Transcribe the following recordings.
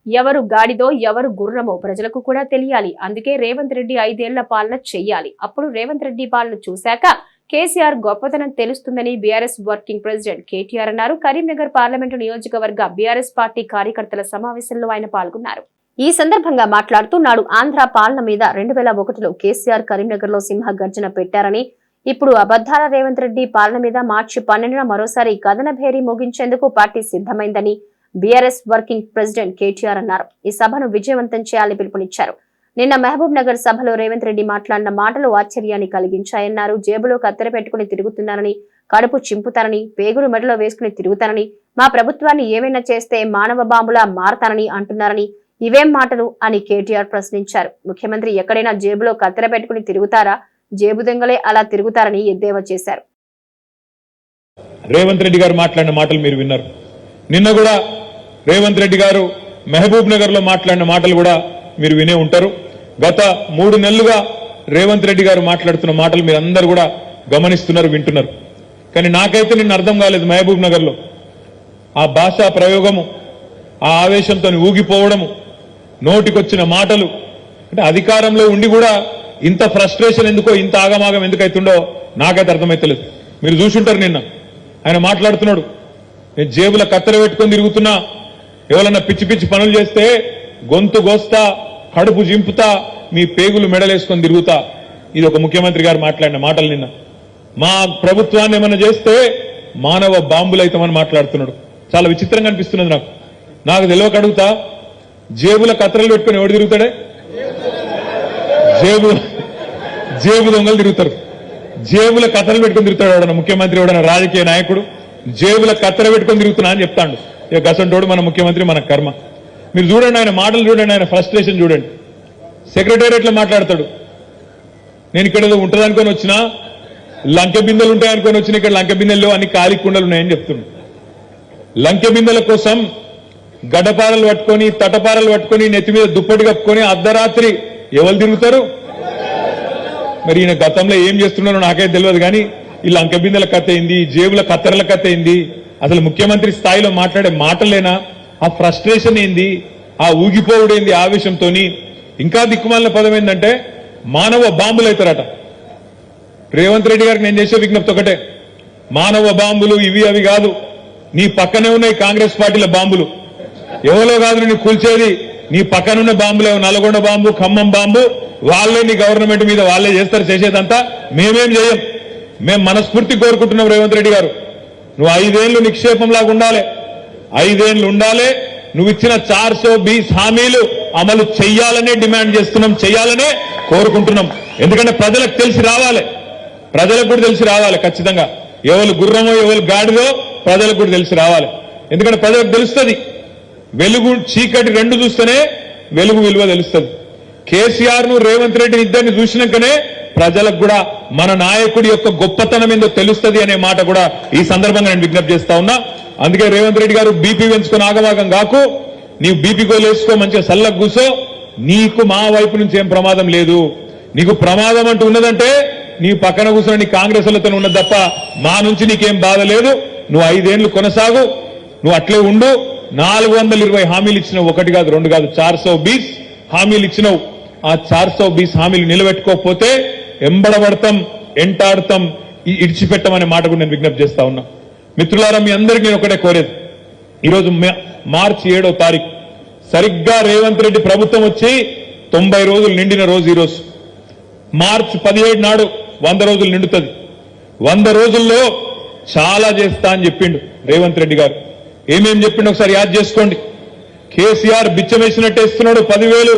ఎవరు గాడిదో ఎవరు గుర్రమో ప్రజలకు కూడా తెలియాలి. అందుకే రేవంత్ రెడ్డి 5 ఏళ్ల పాలన చెయ్యాలి. అప్పుడు రేవంత్ రెడ్డి పాలన చూశాక కేసీఆర్ గొప్పతనం తెలుస్తుందని బీఆర్ఎస్ వర్కింగ్ ప్రెసిడెంట్ కేటీఆర్ అన్నారు. కరీంనగర్ పార్లమెంటు నియోజకవర్గ బీఆర్ఎస్ పార్టీ కార్యకర్తల సమావేశంలో ఆయన పాల్గొన్నారు. ఈ సందర్భంగా మాట్లాడుతూ నాడు ఆంధ్ర పాలన మీద 2001లో కేసీఆర్ కరీంనగర్ లో సింహ గర్జన పెట్టారని, ఇప్పుడు అబద్దాల రేవంత్ రెడ్డి పాలన మీద మార్చి 12న మరోసారి కథన భేరీ ముగించేందుకు పార్టీ సిద్ధమైందని బీఆర్ఎస్ వర్కింగ్ ప్రెసిడెంట్ కేటీఆర్ అన్నారు. ఈ సభను విజయవంతం చేయాలని పిలుపునిచ్చారు. నిన్న మహబూబ్ నగర్ సభలో రేవంత్ రెడ్డి మాట్లాడిన మాటలు ఆశ్చర్యాన్ని కలిగించాయన్నారు. జేబులో కత్తెర పెట్టుకుని తిరుగుతున్నారని, కడుపు చింపుతారని, పేగులు మెడలో వేసుకుని తిరుగుతారని, మా ప్రభుత్వాన్ని ఏమైనా చేస్తే మానవ బాంబులా మారతానని అంటున్నారని, ఇవేం మాటలు అని కేటీఆర్ ప్రశ్నించారు. ముఖ్యమంత్రి ఎక్కడైనా జేబులో కత్తెర పెట్టుకుని తిరుగుతారా? జేబు దొంగలే అలా తిరుగుతారని ఎద్దేవా చేశారు. రేవంత్ రెడ్డి గారు మాట్లాడిన మాటలు మీరు విన్నారు. నిన్న కూడా రేవంత్ రెడ్డి గారు మహబూబ్ నగర్ లో మాట్లాడిన మాటలు కూడా మీరు వినే ఉంటారు. గత 3 నెలలుగా రేవంత్ రెడ్డి గారు మాట్లాడుతున్న మాటలు మీరు అందరూ కూడా గమనిస్తున్నారు, వింటున్నారు. కానీ నాకైతే నిన్న అర్థం కాలేదు. మహబూబ్ నగర్ లో ఆ భాషా ప్రయోగము, ఆ ఆవేశంతో ఊగిపోవడము, నోటికొచ్చిన మాటలు, అంటే అధికారంలో ఉండి కూడా ఇంత ఫ్రస్ట్రేషన్ ఎందుకో, ఇంత ఆగమాగం ఎందుకైతుండో నాకైతే అర్థమైతలేదు. మీరు చూసుంటారు నిన్న ఆయన మాట్లాడుతున్నాడు, నేను జేబుల కత్తెర పెట్టుకొని తిరుగుతున్నా, ఎవరన్నా పిచ్చి పిచ్చి పనులు చేస్తే గొంతు గోస్తా, కడుపు జింపుతా, మీ పేగులు మెడలేసుకొని తిరుగుతా. ఇది ఒక ముఖ్యమంత్రి గారు మాట్లాడిన మాటలు. నిన్న మా ప్రభుత్వాన్ని ఏమన్నా చేస్తే మానవ బాంబులైతామని మాట్లాడుతున్నాడు. చాలా విచిత్రంగా అనిపిస్తున్నది నాకు తెలియక అడుగుతా, జేబుల కత్తెరలు పెట్టుకుని ఎవడు తిరుగుతాడే? జేబు దొంగలు తిరుగుతారు. జేబుల కత్తెరలు పెట్టుకుని తిరుగుతాడు ఎవడన్నా ముఖ్యమంత్రి, ఎవడన్నా రాజకీయ నాయకుడు జేబుల కత్తెర పెట్టుకుని తిరుగుతున్నా అని చెప్తాడు. ఇక గసంటోడు మన ముఖ్యమంత్రి, మన కర్మ. మీరు చూడండి, ఆయన మాటలు చూడండి, ఆయన ఫ్రస్ట్రేషన్ చూడండి. సెక్రటేరియట్లో మాట్లాడతాడు, నేను ఇక్కడ ఏదో ఉంటుందనుకొని వచ్చినా, లంకె బిందెలు ఉంటాయనుకొని వచ్చిన, ఇక్కడ లంకె బిందెల్లో అన్ని ఖాళీ కుండలు ఉన్నాయని చెప్తున్నాడు. లంకె బిందెల కోసం గడ్డపారలు పట్టుకొని, తటపారలు పట్టుకొని, నెత్తి మీద దుప్పటి కప్పుకొని అర్ధరాత్రి ఎవరు తిరుగుతారు? మరి ఈయన గతంలో ఏం చేస్తున్నారో నాకైతే తెలియదు. కానీ ఈ లంకె బిందెల కథ అయింది, జేబుల కత్తెరల కథ అయింది, అసలు ముఖ్యమంత్రి స్థాయిలో మాట్లాడే మాటలేనా? ఆ ఫ్రస్ట్రేషన్ ఏంది? ఆ ఊగిపోవుడేంది ఆవేశంతో? ఇంకా దిక్కుమాలిన పదం ఏంటంటే మానవ బాంబులు అవుతారట. రేవంత్ రెడ్డి గారికి నేను చేసే విజ్ఞప్తి ఒకటే, మానవ బాంబులు ఇవి అవి కాదు, నీ పక్కనే ఉన్నాయి కాంగ్రెస్ పార్టీల బాంబులు. ఎవరో కాదు నీ కూల్చేది, నీ పక్కనున్న బాంబులే. నల్గొండ బాంబు, ఖమ్మం బాంబు, వాళ్ళే నీ గవర్నమెంట్ మీద వాళ్ళే చేస్తారు. చేసేదంతా మేమేం చేయం. మేము మనస్ఫూర్తి కోరుకుంటున్నాం రేవంత్ రెడ్డి గారు, నువ్వు 5 ఏళ్లు నిక్షేపంలాగా ఉండాలి, 5 ఏళ్లు ఉండాలి. నువ్వు ఇచ్చిన 420 హామీలు అమలు చెయ్యాలనే డిమాండ్ చేస్తున్నాం, చెయ్యాలనే కోరుకుంటున్నాం. ఎందుకంటే ప్రజలకు తెలిసి రావాలి, ప్రజలకు కూడా తెలిసి రావాలి. ఖచ్చితంగా ఎవరు గుర్రమో ఎవరు గాడిదో ప్రజలకు కూడా తెలిసి రావాలి. ఎందుకంటే ప్రజలకు తెలుస్తుంది, వెలుగు చీకటి రెండు చూస్తేనే వెలుగు విలువ తెలుస్తుంది. కేసీఆర్ ను రేవంత్ రెడ్డిని ఇద్దరిని చూసినాకనే ప్రజలకు కూడా మన నాయకుడి యొక్క గొప్పతనం ఏందో తెలుస్తుంది అనే మాట కూడా ఈ సందర్భంగా నేను విజ్ఞప్తి చేస్తా ఉన్నా. అందుకే రేవంత్ రెడ్డి గారు బీపీ పెంచుకొని ఆగమాగం కాకు, నీవు బీపీ గోలు వేసుకో, మంచిగా సల్లకు కూసో. నీకు మా వైపు నుంచి ఏం ప్రమాదం లేదు. నీకు ప్రమాదం అంటూ ఉన్నదంటే నీ పక్కన కూర్చొని నీ కాంగ్రెస్ లతో ఉన్నది తప్ప మా నుంచి నీకేం బాధ లేదు. నువ్వు 5 ఏళ్లు కొనసాగు, నువ్వు అట్లే ఉండు. 420 హామీలు ఇచ్చినావు, 1 కాదు 2 కాదు, 420 హామీలు ఇచ్చినావు. ఆ 420 హామీలు నిలబెట్టుకోకపోతే ఎంబడబడతాం, ఎంటాడతాం, ఇడిచిపెట్టమనే మాట కూడా నేను విజ్ఞప్తి చేస్తా ఉన్నా. మిత్రులారా, మీ అందరికీ నేను ఒకటే కోరేది, ఈరోజు మార్చి 7వ తారీఖు సరిగ్గా రేవంత్ రెడ్డి ప్రభుత్వం వచ్చి 90 రోజులు నిండిన రోజు ఈరోజు. మార్చి 17 నాడు 100 రోజులు నిండుతుంది. 100 రోజుల్లో చాలా చేస్తా అని చెప్పిండు రేవంత్ రెడ్డి గారు. ఏమేం చెప్పిండు ఒకసారి యాద్ చేసుకోండి. కేసీఆర్ బిచ్చమేసినట్టు ఇస్తున్నాడు 10,000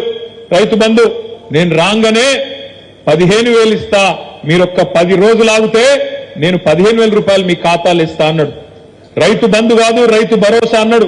రైతు బంధు. నేను రాగానే 15,000 ఇస్తా, మీరొక్క 10 రోజులు ఆగితే నేను 15,000 రూపాయలు మీ ఖాతాలు ఇస్తా అన్నాడు. రైతు బంధు కాదు, రైతు భరోసా అన్నాడు.